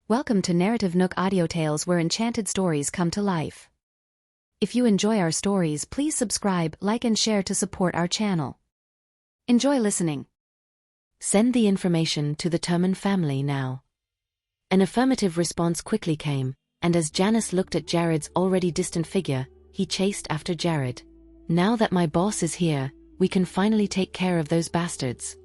Welcome to NarrativeNook audio tales where enchanted stories come to life. If you enjoy our stories, please subscribe, like and share to support our channel. Enjoy listening. Send the information to the Turman family now. An affirmative response quickly came, and as Janice looked at Jared's already distant figure, he chased after Jared. Now that my boss is here, we can finally take care of those bastards.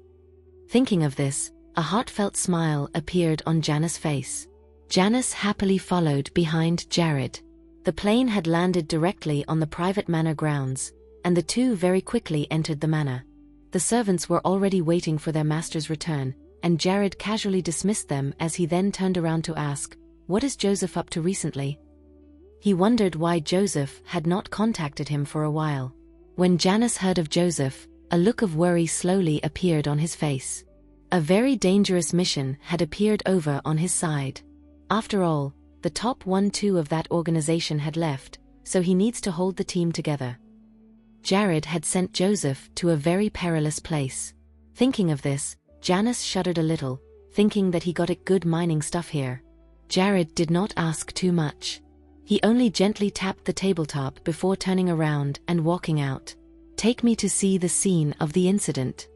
Thinking of this, a heartfelt smile appeared on Janice's face. Janice happily followed behind Jared. The plane had landed directly on the private manor grounds, and the two very quickly entered the manor. The servants were already waiting for their master's return, and Jared casually dismissed them as he then turned around to ask, "What is Joseph up to recently?" He wondered why Joseph had not contacted him for a while. When Janice heard of Joseph, a look of worry slowly appeared on his face. A very dangerous mission had appeared over on his side. After all, the top 1-2 of that organization had left, so he needs to hold the team together. Jared had sent Joseph to a very perilous place. Thinking of this, Janice shuddered a little, thinking that he got it good mining stuff here. Jared did not ask too much. He only gently tapped the tabletop before turning around and walking out. "Take me to see the scene of the incident.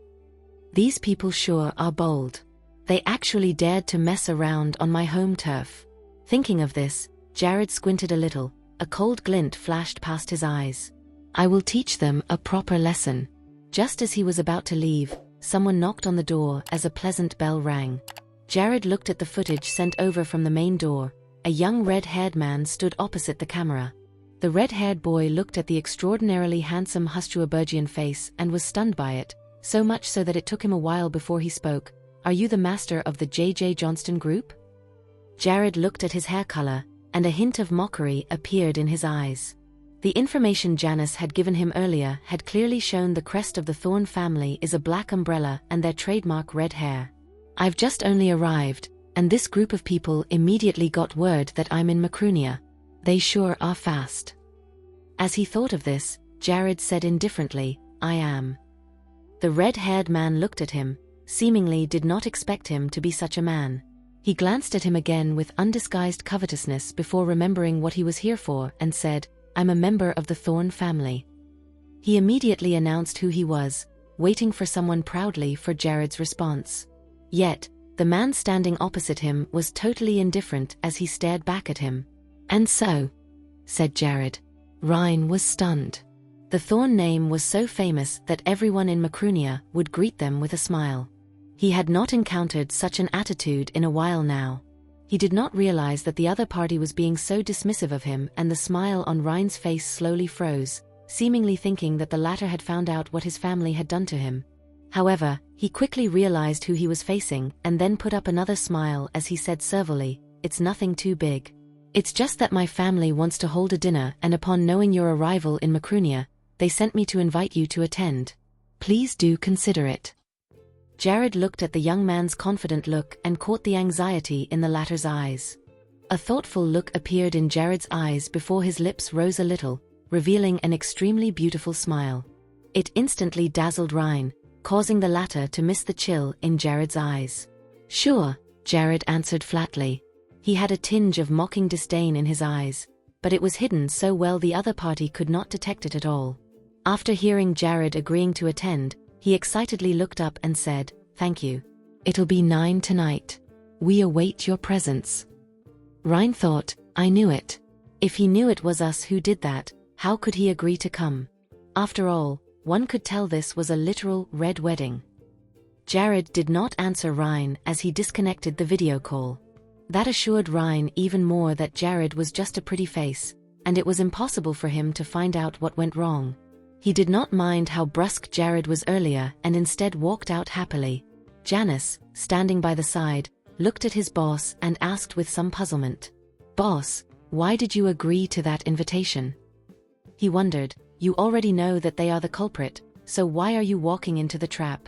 These people sure are bold. They actually dared to mess around on my home turf." Thinking of this, Jared squinted a little, a cold glint flashed past his eyes. "I will teach them a proper lesson." Just as he was about to leave, someone knocked on the door as a pleasant bell rang. Jared looked at the footage sent over from the main door. A young red-haired man stood opposite the camera. The red-haired boy looked at the extraordinarily handsome Hustruabergian face and was stunned by it, so much so that it took him a while before he spoke. "Are you the master of the J.J. Johnston Group?" Jared looked at his hair color, and a hint of mockery appeared in his eyes. The information Janice had given him earlier had clearly shown the crest of the Thorne family is a black umbrella and their trademark red hair. "I've just only arrived, and this group of people immediately got word that I'm in Macrunia. They sure are fast." As he thought of this, Jared said indifferently, "I am." The red-haired man looked at him, seemingly did not expect him to be such a man. He glanced at him again with undisguised covetousness before remembering what he was here for and said, "I'm a member of the Thorne family." He immediately announced who he was, waiting for someone proudly for Jared's response. Yet, the man standing opposite him was totally indifferent as he stared back at him. "And so," said Jared. Ryan was stunned. The Thorne name was so famous that everyone in Macrunia would greet them with a smile. He had not encountered such an attitude in a while now. He did not realize that the other party was being so dismissive of him, and the smile on Ryan's face slowly froze, seemingly thinking that the latter had found out what his family had done to him. However, he quickly realized who he was facing and then put up another smile as he said servilely, "It's nothing too big. It's just that my family wants to hold a dinner, and upon knowing your arrival in Macrunia, they sent me to invite you to attend. Please do consider it." Jared looked at the young man's confident look and caught the anxiety in the latter's eyes. A thoughtful look appeared in Jared's eyes before his lips rose a little, revealing an extremely beautiful smile. It instantly dazzled Ryan, causing the latter to miss the chill in Jared's eyes. "Sure," Jared answered flatly. He had a tinge of mocking disdain in his eyes, but it was hidden so well the other party could not detect it at all. After hearing Jared agreeing to attend, he excitedly looked up and said, "Thank you. It'll be 9 tonight. We await your presence." Ryan thought, "I knew it. If he knew it was us who did that, how could he agree to come? After all, one could tell this was a literal red wedding." Jared did not answer Ryan as he disconnected the video call. That assured Ryan even more that Jared was just a pretty face, and it was impossible for him to find out what went wrong. He did not mind how brusque Jared was earlier and instead walked out happily. Janice, standing by the side, looked at his boss and asked with some puzzlement, "Boss, why did you agree to that invitation?" He wondered, "You already know that they are the culprit, so why are you walking into the trap?"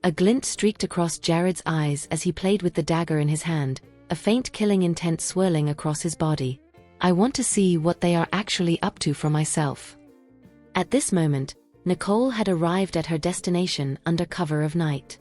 A glint streaked across Jared's eyes as he played with the dagger in his hand, a faint killing intent swirling across his body. "I want to see what they are actually up to for myself." At this moment, Nicole had arrived at her destination under cover of night.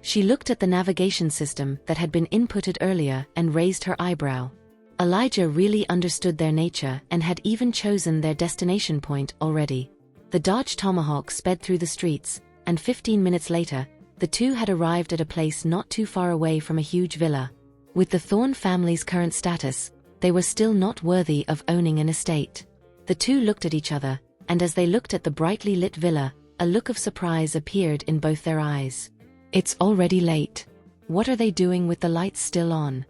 She looked at the navigation system that had been inputted earlier and raised her eyebrow. Elijah really understood their nature and had even chosen their destination point already. The Dodge Tomahawk sped through the streets, and 15 minutes later, the two had arrived at a place not too far away from a huge villa. With the Thorne family's current status, they were still not worthy of owning an estate. The two looked at each other, and as they looked at the brightly lit villa, a look of surprise appeared in both their eyes. "It's already late. What are they doing with the lights still on?"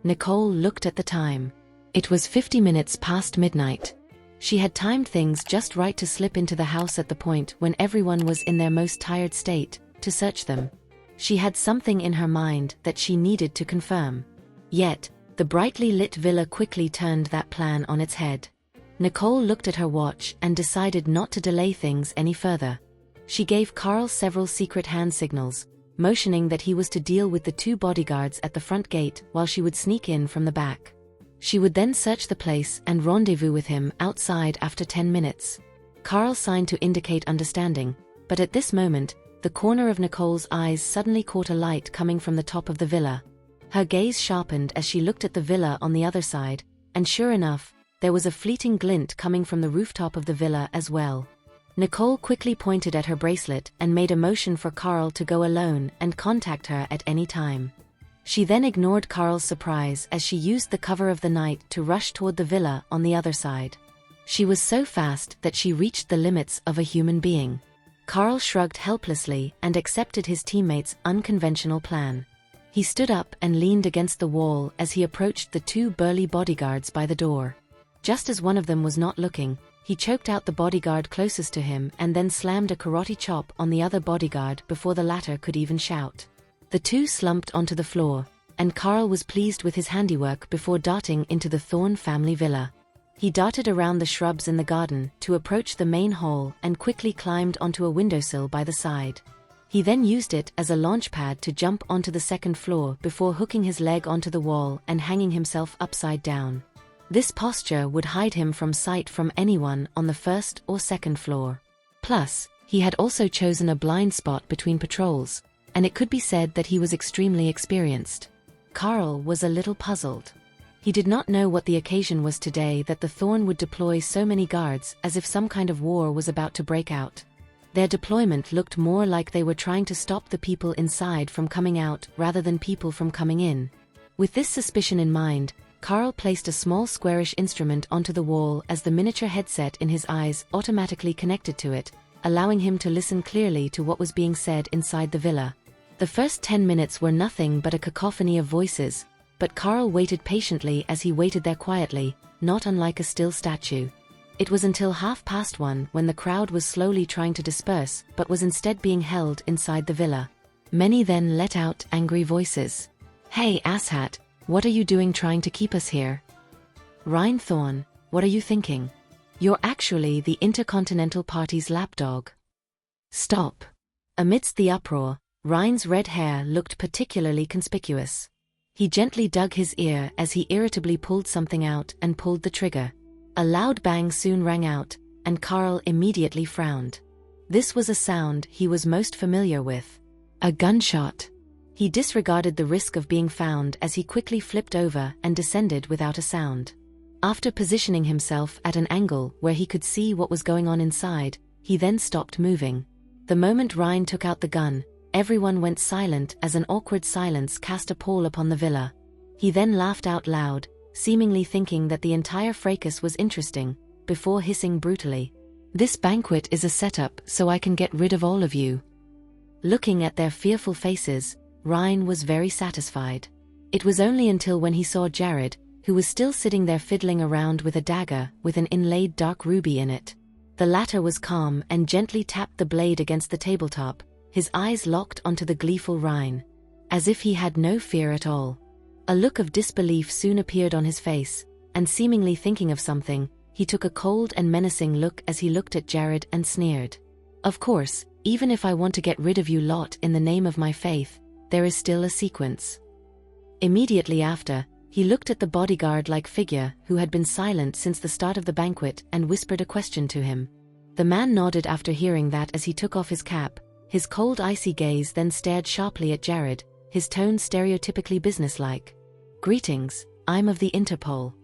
Nicole looked at the time. It was 50 minutes past midnight. She had timed things just right to slip into the house at the point when everyone was in their most tired state, to search them. She had something in her mind that she needed to confirm. Yet, the brightly lit villa quickly turned that plan on its head. Nicole looked at her watch and decided not to delay things any further. She gave Carl several secret hand signals, motioning that he was to deal with the two bodyguards at the front gate while she would sneak in from the back. She would then search the place and rendezvous with him outside after 10 minutes. Carl signed to indicate understanding, but at this moment, the corner of Nicole's eyes suddenly caught a light coming from the top of the villa. Her gaze sharpened as she looked at the villa on the other side, and sure enough, there was a fleeting glint coming from the rooftop of the villa as well. Nicole quickly pointed at her bracelet and made a motion for Carl to go alone and contact her at any time. She then ignored Carl's surprise as she used the cover of the night to rush toward the villa on the other side. She was so fast that she reached the limits of a human being. Carl shrugged helplessly and accepted his teammate's unconventional plan. He stood up and leaned against the wall as he approached the two burly bodyguards by the door. Just as one of them was not looking, he choked out the bodyguard closest to him and then slammed a karate chop on the other bodyguard before the latter could even shout. The two slumped onto the floor, and Carl was pleased with his handiwork before darting into the Thorne family villa. He darted around the shrubs in the garden to approach the main hall and quickly climbed onto a windowsill by the side. He then used it as a launch pad to jump onto the second floor before hooking his leg onto the wall and hanging himself upside down. This posture would hide him from sight from anyone on the first or second floor. Plus, he had also chosen a blind spot between patrols, and it could be said that he was extremely experienced. Carl was a little puzzled. He did not know what the occasion was today that the Thorne would deploy so many guards, as if some kind of war was about to break out. Their deployment looked more like they were trying to stop the people inside from coming out rather than people from coming in. With this suspicion in mind, Carl placed a small squarish instrument onto the wall as the miniature headset in his eyes automatically connected to it, allowing him to listen clearly to what was being said inside the villa. The first 10 minutes were nothing but a cacophony of voices, but Carl waited patiently as he waited there quietly, not unlike a still statue. It was until 1:30 when the crowd was slowly trying to disperse but was instead being held inside the villa. Many then let out angry voices. "Hey, asshat, what are you doing trying to keep us here? Ryan Thorne, what are you thinking? You're actually the Intercontinental Party's lapdog. Stop." Amidst the uproar, Ryan's red hair looked particularly conspicuous. He gently dug his ear as he irritably pulled something out and pulled the trigger. A loud bang soon rang out, and Carl immediately frowned. This was a sound he was most familiar with. A gunshot. He disregarded the risk of being found as he quickly flipped over and descended without a sound. After positioning himself at an angle where he could see what was going on inside, he then stopped moving. The moment Ryan took out the gun, everyone went silent as an awkward silence cast a pall upon the villa. He then laughed out loud, seemingly thinking that the entire fracas was interesting, before hissing brutally, "This banquet is a setup so I can get rid of all of you." Looking at their fearful faces, Ryan was very satisfied. It was only until when he saw Jared, who was still sitting there fiddling around with a dagger with an inlaid dark ruby in it. The latter was calm and gently tapped the blade against the tabletop, his eyes locked onto the gleeful Ryan, as if he had no fear at all. A look of disbelief soon appeared on his face, and seemingly thinking of something, he took a cold and menacing look as he looked at Jared and sneered. "Of course, even if I want to get rid of you lot in the name of my faith, there is still a sequence." Immediately after, he looked at the bodyguard-like figure who had been silent since the start of the banquet and whispered a question to him. The man nodded after hearing that as he took off his cap, His cold icy gaze then stared sharply at Jared, his tone stereotypically businesslike. "Greetings, I'm of the Interpol."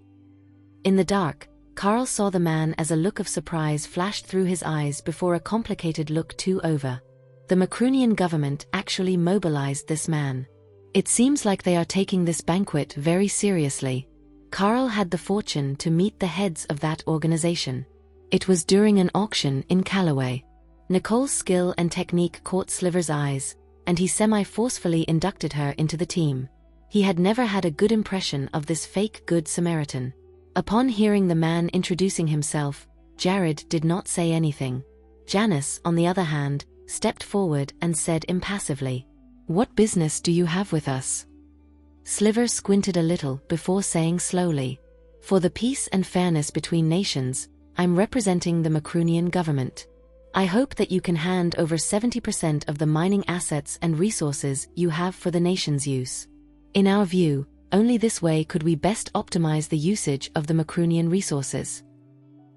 In the dark, Carl saw the man as a look of surprise flashed through his eyes before a complicated look too over. The Macronian government actually mobilized this man. It seems like they are taking this banquet very seriously. Carl had the fortune to meet the heads of that organization. It was during an auction in Callaway. Nicole's skill and technique caught Sliver's eyes, and he semi-forcefully inducted her into the team. He had never had a good impression of this fake Good Samaritan. Upon hearing the man introducing himself, Jared did not say anything. Janice, on the other hand, stepped forward and said impassively, "What business do you have with us?" Sliver squinted a little before saying slowly, "For the peace and fairness between nations, I'm representing the Macronian government. I hope that you can hand over 70% of the mining assets and resources you have for the nation's use. In our view, only this way could we best optimize the usage of the Macronian resources."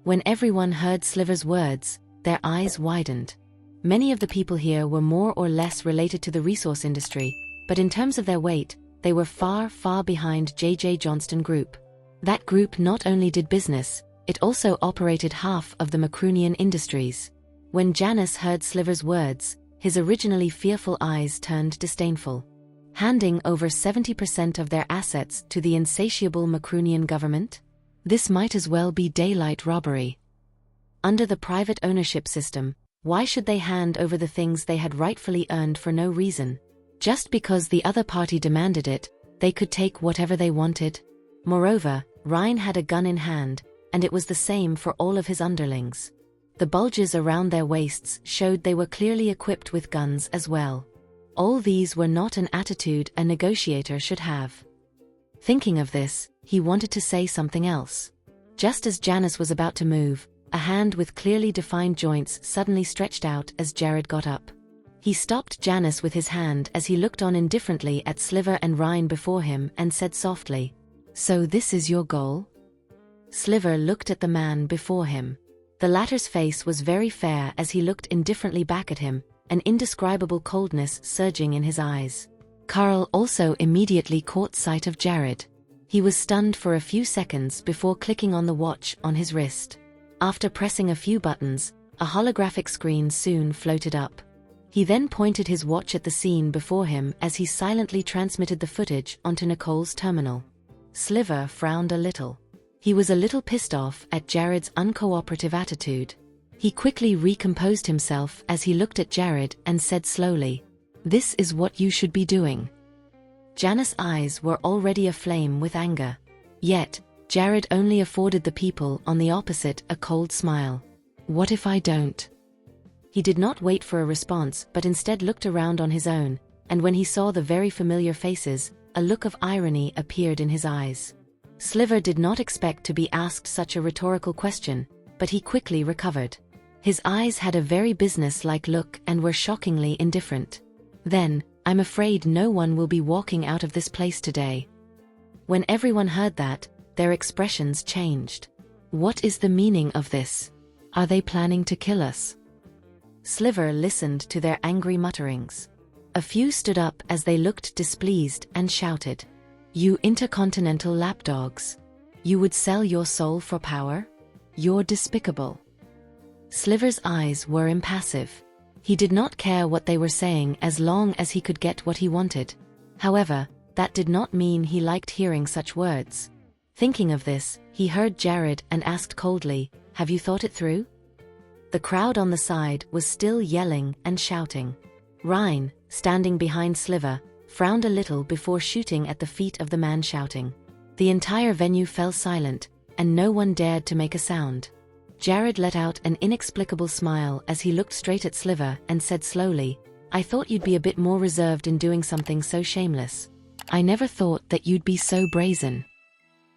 When everyone heard Sliver's words, their eyes widened. Many of the people here were more or less related to the resource industry, but in terms of their weight, they were far, far behind J.J. Johnston Group. That group not only did business, it also operated half of the Macronian industries. When Janice heard Sliver's words, his originally fearful eyes turned disdainful. Handing over 70% of their assets to the insatiable Macronian government? This might as well be daylight robbery. Under the private ownership system, why should they hand over the things they had rightfully earned for no reason? Just because the other party demanded it, they could take whatever they wanted? Moreover, Ryan had a gun in hand, and it was the same for all of his underlings. The bulges around their waists showed they were clearly equipped with guns as well. All these were not an attitude a negotiator should have. Thinking of this, he wanted to say something else. Just as Janice was about to move, a hand with clearly defined joints suddenly stretched out as Jared got up. He stopped Janice with his hand as he looked on indifferently at Sliver and Ryan before him and said softly, "So this is your goal?" Sliver looked at the man before him. The latter's face was very fair as he looked indifferently back at him, an indescribable coldness surging in his eyes. Carl also immediately caught sight of Jared. He was stunned for a few seconds before clicking on the watch on his wrist. After pressing a few buttons, a holographic screen soon floated up. He then pointed his watch at the scene before him as he silently transmitted the footage onto Nicole's terminal. Sliver frowned a little. He was a little pissed off at Jared's uncooperative attitude. He quickly recomposed himself as he looked at Jared and said slowly, "This is what you should be doing." Janice's eyes were already aflame with anger. Yet, Jared only afforded the people on the opposite a cold smile. "What if I don't?" He did not wait for a response but instead looked around on his own, and when he saw the very familiar faces, a look of irony appeared in his eyes. Sliver did not expect to be asked such a rhetorical question, but he quickly recovered. His eyes had a very business-like look and were shockingly indifferent. "Then, I'm afraid no one will be walking out of this place today." When everyone heard that, their expressions changed. "What is the meaning of this? Are they planning to kill us?" Sliver listened to their angry mutterings. A few stood up as they looked displeased and shouted, "You intercontinental lapdogs! You would sell your soul for power? You're despicable." Sliver's eyes were impassive. He did not care what they were saying as long as he could get what he wanted. However, that did not mean he liked hearing such words. Thinking of this, he heard Jared and asked coldly, "Have you thought it through?" The crowd on the side was still yelling and shouting. Ryan, standing behind Sliver, frowned a little before shooting at the feet of the man shouting. The entire venue fell silent, and no one dared to make a sound. Jared let out an inexplicable smile as he looked straight at Sliver and said slowly, "I thought you'd be a bit more reserved in doing something so shameless. I never thought that you'd be so brazen.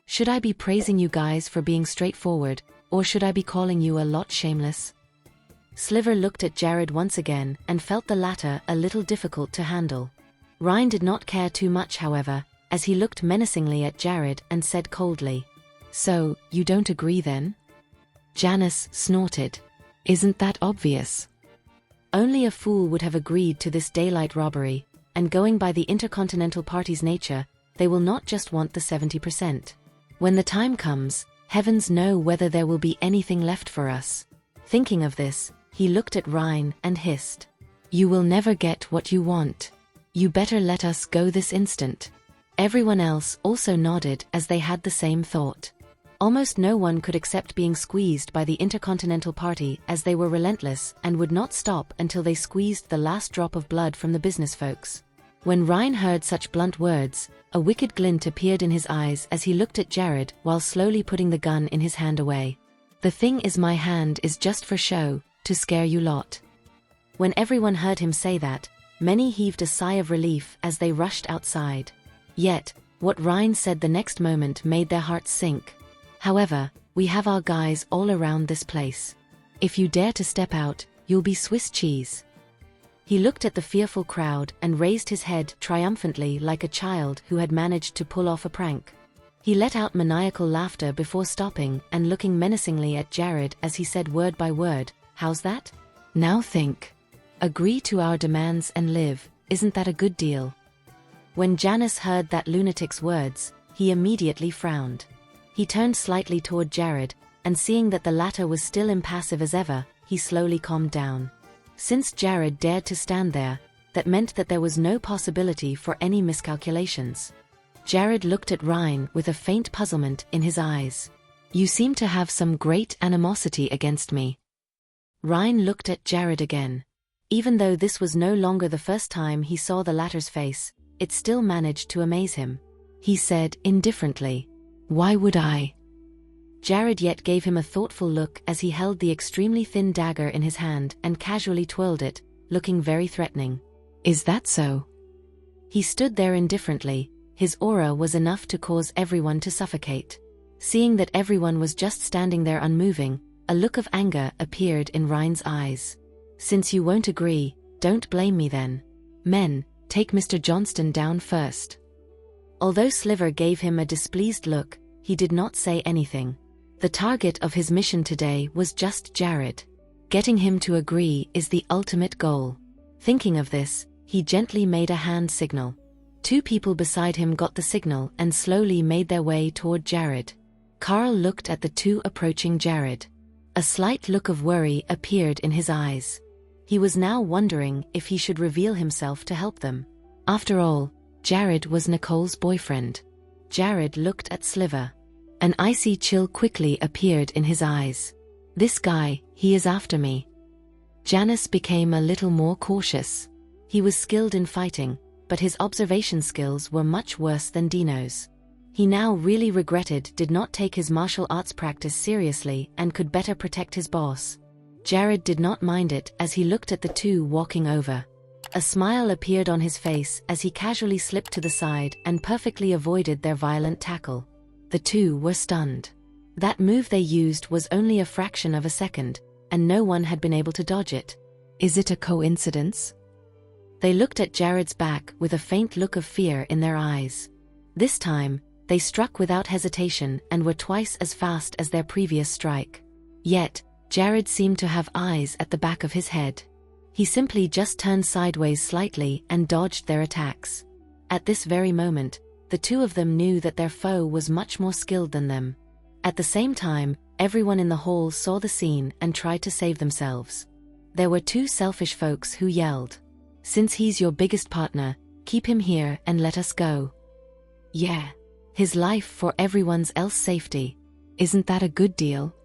Should I be praising you guys for being straightforward, or should I be calling you a lot shameless?" Sliver looked at Jared once again and felt the latter a little difficult to handle. Ryan did not care too much, however, as he looked menacingly at Jared and said coldly, "So, you don't agree then?" Janice snorted. "Isn't that obvious?" Only a fool would have agreed to this daylight robbery, and going by the Intercontinental Party's nature, they will not just want the 70%. When the time comes, heavens know whether there will be anything left for us. Thinking of this, he looked at Ryan and hissed, "You will never get what you want. You better let us go this instant." Everyone else also nodded as they had the same thought. Almost no one could accept being squeezed by the Intercontinental Party, as they were relentless and would not stop until they squeezed the last drop of blood from the business folks. When Ryan heard such blunt words, a wicked glint appeared in his eyes as he looked at Jared while slowly putting the gun in his hand away. "The thing is, my hand is just for show, to scare you lot." When everyone heard him say that, many heaved a sigh of relief as they rushed outside. Yet, what Ryan said the next moment made their hearts sink. "However, we have our guys all around this place. If you dare to step out, you'll be Swiss cheese." He looked at the fearful crowd and raised his head triumphantly like a child who had managed to pull off a prank. He let out maniacal laughter before stopping and looking menacingly at Jared as he said word by word, "How's that? Now think. Agree to our demands and live, isn't that a good deal?" When Janice heard that lunatic's words, he immediately frowned. He turned slightly toward Jared, and seeing that the latter was still impassive as ever, he slowly calmed down. Since Jared dared to stand there, that meant that there was no possibility for any miscalculations. Jared looked at Ryan with a faint puzzlement in his eyes. "You seem to have some great animosity against me." Ryan looked at Jared again. Even though this was no longer the first time he saw the latter's face, it still managed to amaze him. He said indifferently, "Why would I?" Jared yet gave him a thoughtful look as he held the extremely thin dagger in his hand and casually twirled it, looking very threatening. "Is that so?" He stood there indifferently. His aura was enough to cause everyone to suffocate. Seeing that everyone was just standing there unmoving, a look of anger appeared in Ryan's eyes. "Since you won't agree, don't blame me then. Men, take Mr. Johnston down first." Although Sliver gave him a displeased look, he did not say anything. The target of his mission today was just Jared. Getting him to agree is the ultimate goal. Thinking of this, he gently made a hand signal. Two people beside him got the signal and slowly made their way toward Jared. Carl looked at the two approaching Jared. A slight look of worry appeared in his eyes. He was now wondering if he should reveal himself to help them. After all, Jared was Nicole's boyfriend. Jared looked at Sliver. An icy chill quickly appeared in his eyes. "This guy, he is after me." Janice became a little more cautious. He was skilled in fighting, but his observation skills were much worse than Dino's. He now really regretted did not take his martial arts practice seriously and could better protect his boss. Jared did not mind it as he looked at the two walking over. A smile appeared on his face as he casually slipped to the side and perfectly avoided their violent tackle. The two were stunned. That move they used was only a fraction of a second, and no one had been able to dodge it. Is it a coincidence? They looked at Jared's back with a faint look of fear in their eyes. This time, they struck without hesitation and were twice as fast as their previous strike. Yet, Jared seemed to have eyes at the back of his head. He simply just turned sideways slightly and dodged their attacks. At this very moment, the two of them knew that their foe was much more skilled than them. At the same time, everyone in the hall saw the scene and tried to save themselves. There were two selfish folks who yelled, "Since he's your biggest partner, keep him here and let us go." Yeah. His life for everyone's else safety. Isn't that a good deal?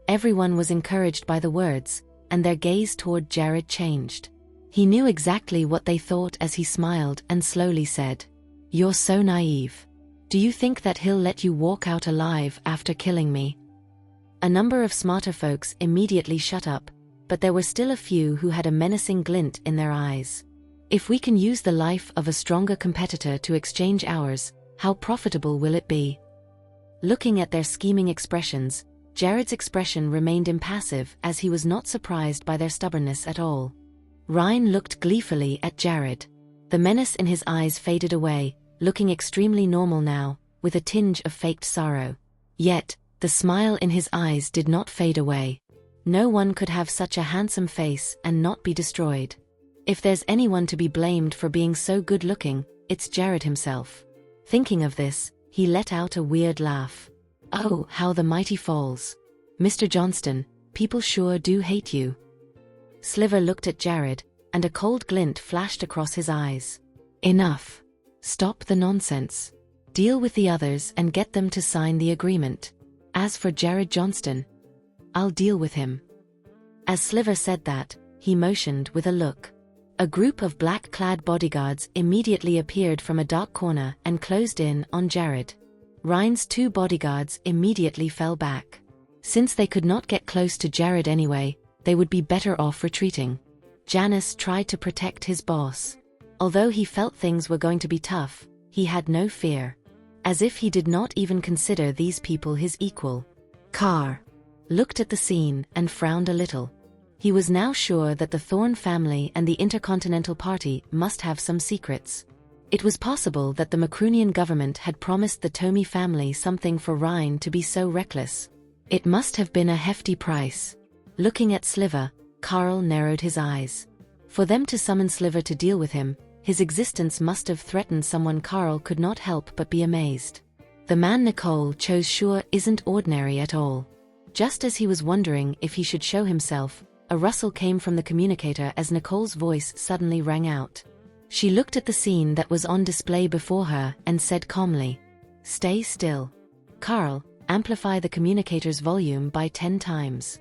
Everyone was encouraged by the words, and their gaze toward Jared changed. He knew exactly what they thought as he smiled and slowly said, "You're so naive. Do you think that he'll let you walk out alive after killing me?" A number of smarter folks immediately shut up, but there were still a few who had a menacing glint in their eyes. If we can use the life of a stronger competitor to exchange ours, how profitable will it be? Looking at their scheming expressions, Jared's expression remained impassive as he was not surprised by their stubbornness at all. Ryan looked gleefully at Jared. The menace in his eyes faded away, looking extremely normal now, with a tinge of faked sorrow. Yet, the smile in his eyes did not fade away. No one could have such a handsome face and not be destroyed. If there's anyone to be blamed for being so good-looking, it's Jared himself. Thinking of this, he let out a weird laugh. Oh, how the mighty falls. Mr. Johnston, people sure do hate you. Sliver looked at Jared, and a cold glint flashed across his eyes. Enough. Stop the nonsense. Deal with the others and get them to sign the agreement. As for Jared Johnston, I'll deal with him. As Sliver said that, he motioned with a look. A group of black-clad bodyguards immediately appeared from a dark corner and closed in on Jared. Ryan's 2 bodyguards immediately fell back. Since they could not get close to Jared anyway, they would be better off retreating. Janice tried to protect his boss. Although he felt things were going to be tough, he had no fear. As if he did not even consider these people his equal. Carr looked at the scene and frowned a little. He was now sure that the Thorne family and the Intercontinental Party must have some secrets. It was possible that the Macronian government had promised the Tomey family something for Ryan to be so reckless. It must have been a hefty price. Looking at Sliver, Carl narrowed his eyes. For them to summon Sliver to deal with him, his existence must have threatened someone. Carl could not help but be amazed. The man Nicole chose sure isn't ordinary at all. Just as he was wondering if he should show himself, a rustle came from the communicator as Nicole's voice suddenly rang out. She looked at the scene that was on display before her and said calmly, "Stay still. Carl, amplify the communicator's volume by 10 times.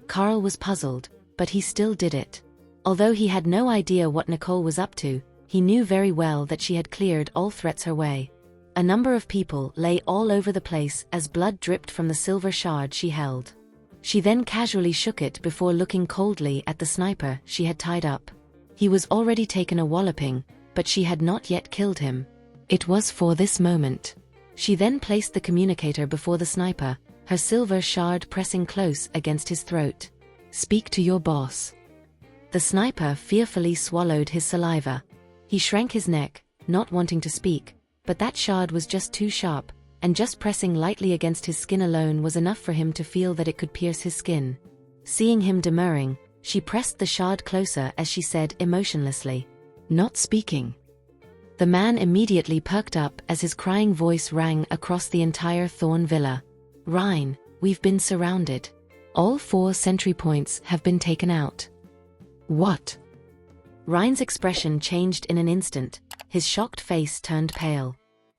Carl was puzzled, but he still did it. Although he had no idea what Nicole was up to, he knew very well that she had cleared all threats her way. A number of people lay all over the place as blood dripped from the silver shard she held. She then casually shook it before looking coldly at the sniper she had tied up. He was already taken a walloping, but she had not yet killed him. It was for this moment. She then placed the communicator before the sniper, her silver shard pressing close against his throat. "Speak to your boss." The sniper fearfully swallowed his saliva. He shrank his neck, not wanting to speak, but that shard was just too sharp, and just pressing lightly against his skin alone was enough for him to feel that it could pierce his skin. Seeing him demurring, she pressed the shard closer as she said emotionlessly, "Not speaking." The man immediately perked up as his crying voice rang across the entire Thorne villa. "Ryan, we've been surrounded. All 4 sentry points have been taken out." "What?" Ryan's expression changed in an instant. His shocked face turned pale.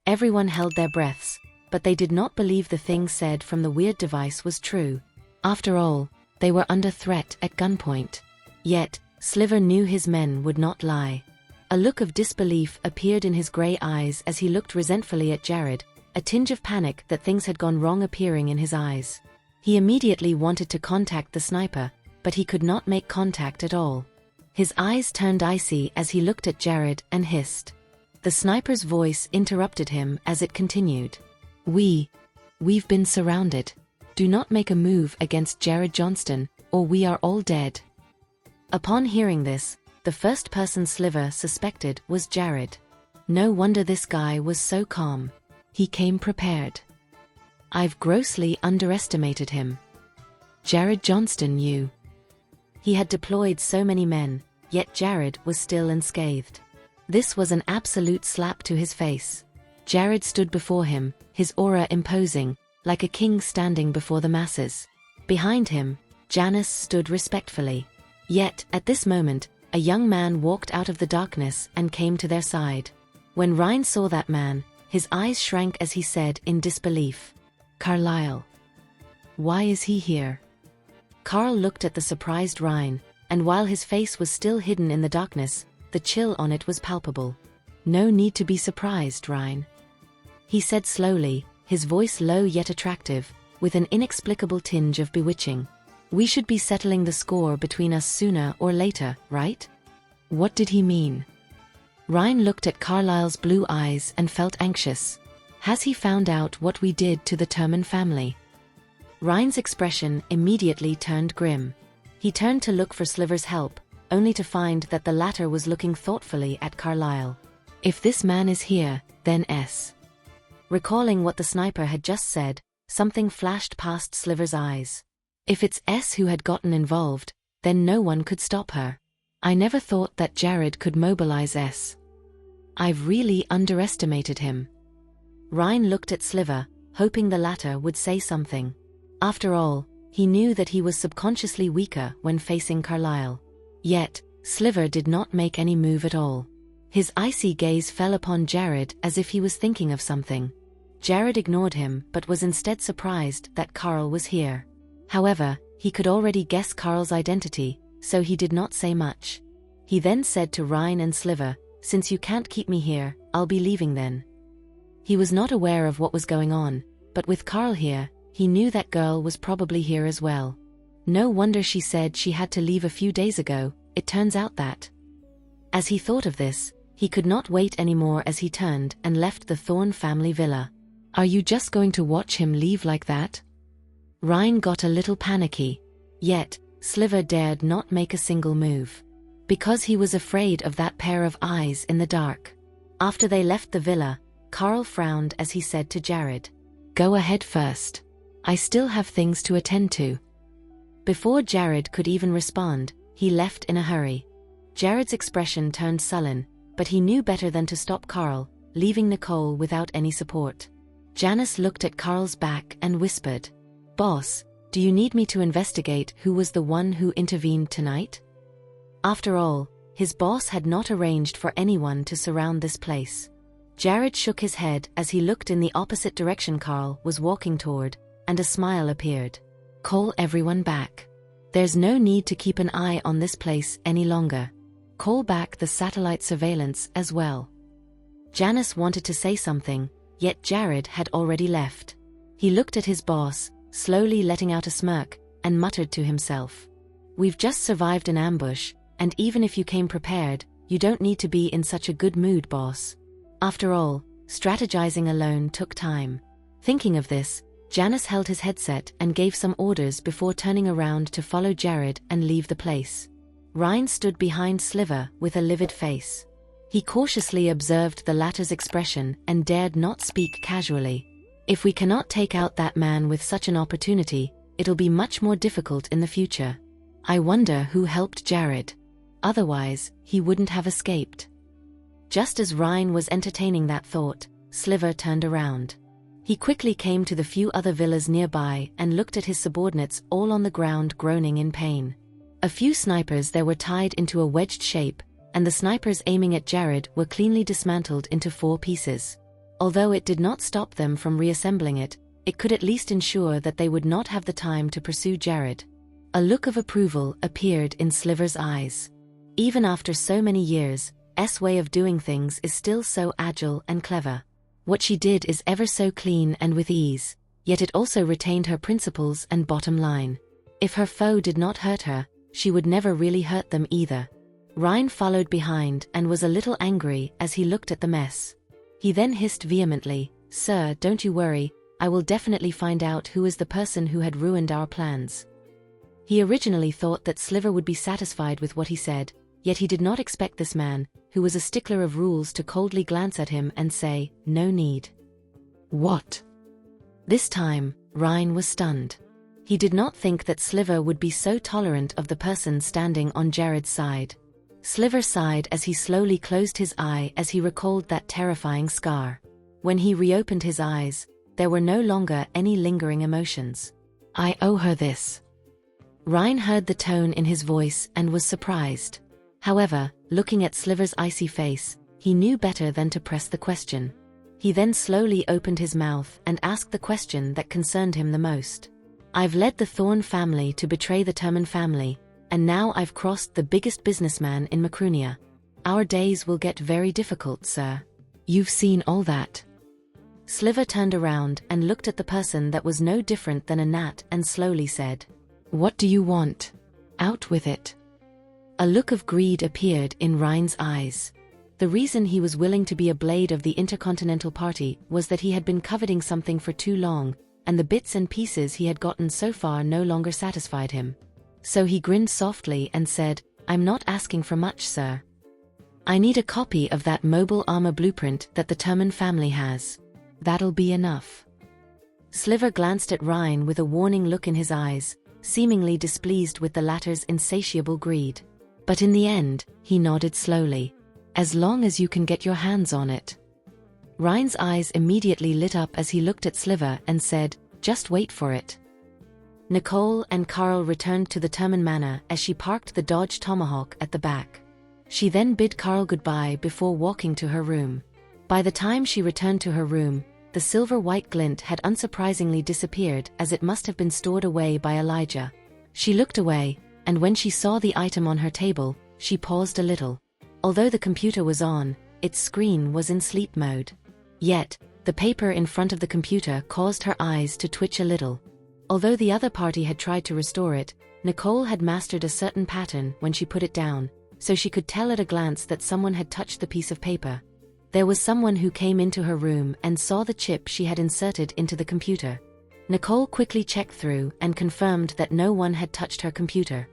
Everyone held their breaths, but they did not believe the thing said from the weird device was true. After all, they were under threat at gunpoint. Yet, Sliver knew his men would not lie. A look of disbelief appeared in his grey eyes as he looked resentfully at Jared, a tinge of panic that things had gone wrong appearing in his eyes. He immediately wanted to contact the sniper, but he could not make contact at all. His eyes turned icy as he looked at Jared and hissed. The sniper's voice interrupted him as it continued. We've been surrounded. Do not make a move against Jared Johnston, or we are all dead." Upon hearing this, the first person Sliver suspected was Jared. No wonder this guy was so calm. He came prepared. I've grossly underestimated him. Jared Johnston knew. He had deployed so many men, yet Jared was still unscathed. This was an absolute slap to his face. Jared stood before him, his aura imposing, like a king standing before the masses. Behind him, Janice stood respectfully. Yet, at this moment, a young man walked out of the darkness and came to their side. When Ryan saw that man, his eyes shrank as he said in disbelief, "Carlisle. Why is he here?" Carl looked at the surprised Ryan, and while his face was still hidden in the darkness, the chill on it was palpable. "No need to be surprised, Ryan," he said slowly, his voice low yet attractive, with an inexplicable tinge of bewitching. "We should be settling the score between us sooner or later, right?" What did he mean? Ryan looked at Carlisle's blue eyes and felt anxious. Has he found out what we did to the Terman family? Ryan's expression immediately turned grim. He turned to look for Sliver's help, only to find that the latter was looking thoughtfully at Carlisle. If this man is here, then S. Recalling what the sniper had just said, something flashed past Sliver's eyes. If it's S who had gotten involved, then no one could stop her. I never thought that Jared could mobilize S. I've really underestimated him. Ryan looked at Sliver, hoping the latter would say something. After all, he knew that he was subconsciously weaker when facing Carlyle. Yet, Sliver did not make any move at all. His icy gaze fell upon Jared as if he was thinking of something. Jared ignored him but was instead surprised that Carl was here. However, he could already guess Carl's identity, so he did not say much. He then said to Ryan and Sliver, "Since you can't keep me here, I'll be leaving then." He was not aware of what was going on, but with Carl here, he knew that girl was probably here as well. No wonder she said she had to leave a few days ago. It turns out that. As he thought of this, he could not wait anymore as he turned and left the Thorne family villa. Are you just going to watch him leave like that? Ryan got a little panicky. Yet, Sliver dared not make a single move. Because he was afraid of that pair of eyes in the dark. After they left the villa, Carl frowned as he said to Jared, "Go ahead first. I still have things to attend to." Before Jared could even respond, he left in a hurry. Jared's expression turned sullen, but he knew better than to stop Carl, leaving Nicole without any support. Janice looked at Carl's back and whispered, "Boss, do you need me to investigate who was the one who intervened tonight?" After all, his boss had not arranged for anyone to surround this place. Jared shook his head as he looked in the opposite direction Carl was walking toward, and a smile appeared. "Call everyone back. There's no need to keep an eye on this place any longer. Call back the satellite surveillance as well." Janice wanted to say something, yet Jared had already left. He looked at his boss, slowly letting out a smirk, and muttered to himself, "We've just survived an ambush, and even if you came prepared, you don't need to be in such a good mood, boss." After all, strategizing alone took time. Thinking of this, Janice held his headset and gave some orders before turning around to follow Jared and leave the place. Ryan stood behind Sliver with a livid face. He cautiously observed the latter's expression and dared not speak casually. "If we cannot take out that man with such an opportunity, it'll be much more difficult in the future. I wonder who helped Jared. Otherwise, he wouldn't have escaped." Just as Ryan was entertaining that thought, Sliver turned around. He quickly came to the few other villas nearby and looked at his subordinates all on the ground groaning in pain. A few snipers there were tied into a wedged shape, and the snipers aiming at Jared were cleanly dismantled into 4 pieces. Although it did not stop them from reassembling it, it could at least ensure that they would not have the time to pursue Jared. A look of approval appeared in Sliver's eyes. Even after so many years, S' way of doing things is still so agile and clever. What she did is ever so clean and with ease, yet it also retained her principles and bottom line. If her foe did not hurt her, she would never really hurt them either. Ryan followed behind and was a little angry as he looked at the mess. He then hissed vehemently, "Sir, don't you worry, I will definitely find out who is the person who had ruined our plans." He originally thought that Sliver would be satisfied with what he said, yet he did not expect this man, who was a stickler of rules, to coldly glance at him and say, "No need." "What?" This time, Ryan was stunned. He did not think that Sliver would be so tolerant of the person standing on Jared's side. Sliver sighed as he slowly closed his eye as he recalled that terrifying scar. When he reopened his eyes, there were no longer any lingering emotions. "I owe her this." Ryan heard the tone in his voice and was surprised. However, looking at Sliver's icy face, he knew better than to press the question. He then slowly opened his mouth and asked the question that concerned him the most. "I've led the Thorne family to betray the Turman family, and now I've crossed the biggest businessman in Macrunia. Our days will get very difficult, sir." "You've seen all that?" Sliver turned around and looked at the person that was no different than a gnat and slowly said, "What do you want? Out with it." A look of greed appeared in Ryan's eyes. The reason he was willing to be a blade of the Intercontinental Party was that he had been coveting something for too long, and the bits and pieces he had gotten so far no longer satisfied him. So he grinned softly and said, "I'm not asking for much, sir. I need a copy of that mobile armor blueprint that the Turman family has. That'll be enough." Sliver glanced at Ryan with a warning look in his eyes, seemingly displeased with the latter's insatiable greed. But in the end, he nodded slowly. As long as you can get your hands on it. Ryan's eyes immediately lit up as he looked at Sliver and said, just wait for it. Nicole and Carl returned to the Terman Manor as she parked the Dodge Tomahawk at the back. She then bid Carl goodbye before walking to her room. By the time she returned to her room, the silver-white glint had unsurprisingly disappeared, as it must have been stored away by Elijah. She looked away, and when she saw the item on her table, she paused a little. Although the computer was on, its screen was in sleep mode. Yet, the paper in front of the computer caused her eyes to twitch a little. Although the other party had tried to restore it, Nicole had mastered a certain pattern when she put it down, so she could tell at a glance that someone had touched the piece of paper. There was someone who came into her room and saw the chip she had inserted into the computer. Nicole quickly checked through and confirmed that no one had touched her computer.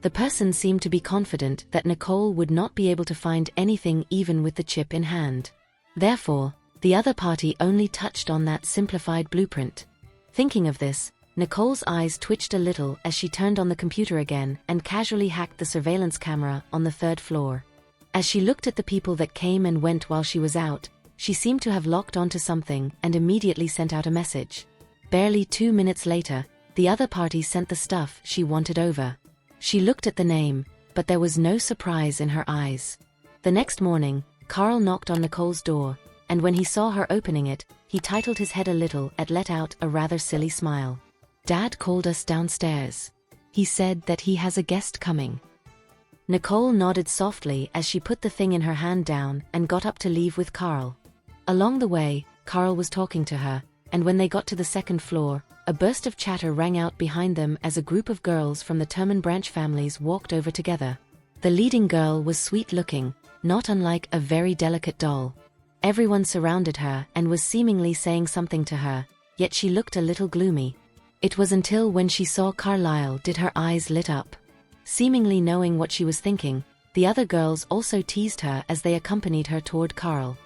The person seemed to be confident that Nicole would not be able to find anything even with the chip in hand. Therefore, the other party only touched on that simplified blueprint. Thinking of this, Nicole's eyes twitched a little as she turned on the computer again and casually hacked the surveillance camera on the 3rd floor. As she looked at the people that came and went while she was out, she seemed to have locked onto something and immediately sent out a message. Barely 2 minutes later, the other party sent the stuff she wanted over. She looked at the name, but there was no surprise in her eyes. The next morning, Carl knocked on Nicole's door, and when he saw her opening it, he titled his head a little and let out a rather silly smile. Dad called us downstairs. He said that he has a guest coming. Nicole nodded softly as she put the thing in her hand down and got up to leave with Carl. Along the way, Carl was talking to her, and when they got to the 2nd floor, a burst of chatter rang out behind them as a group of girls from the Terman branch families walked over together. The leading girl was sweet-looking, not unlike a very delicate doll. Everyone surrounded her and was seemingly saying something to her, yet she looked a little gloomy. It was until when she saw Carlisle did her eyes lit up. Seemingly knowing what she was thinking, the other girls also teased her as they accompanied her toward Carl.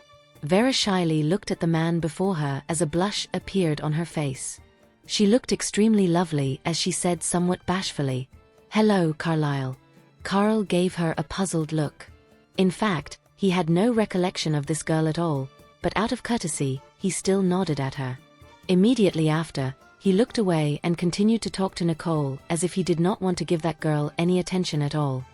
Vera shyly looked at the man before her as a blush appeared on her face. She looked extremely lovely as she said somewhat bashfully, "Hello, Carlisle." Carl gave her a puzzled look. In fact, he had no recollection of this girl at all, but out of courtesy, he still nodded at her. Immediately after, he looked away and continued to talk to Nicole as if he did not want to give that girl any attention at all.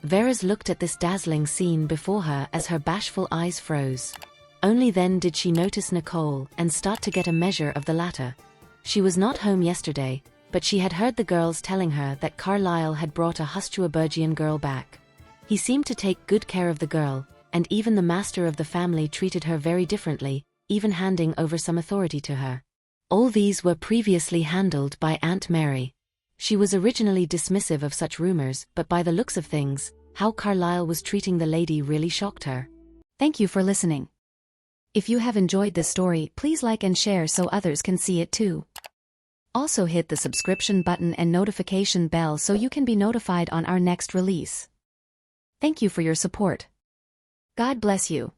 Vera's looked at this dazzling scene before her as her bashful eyes froze. Only then did she notice Nicole and start to get a measure of the latter. She was not home yesterday, but she had heard the girls telling her that Carlisle had brought a Hustuabergian girl back. He seemed to take good care of the girl, and even the master of the family treated her very differently, even handing over some authority to her. All these were previously handled by Aunt Mary. She was originally dismissive of such rumors, but by the looks of things, how Carlisle was treating the lady really shocked her. Thank you for listening. If you have enjoyed this story, please like and share so others can see it too. Also hit the subscription button and notification bell so you can be notified on our next release. Thank you for your support. God bless you.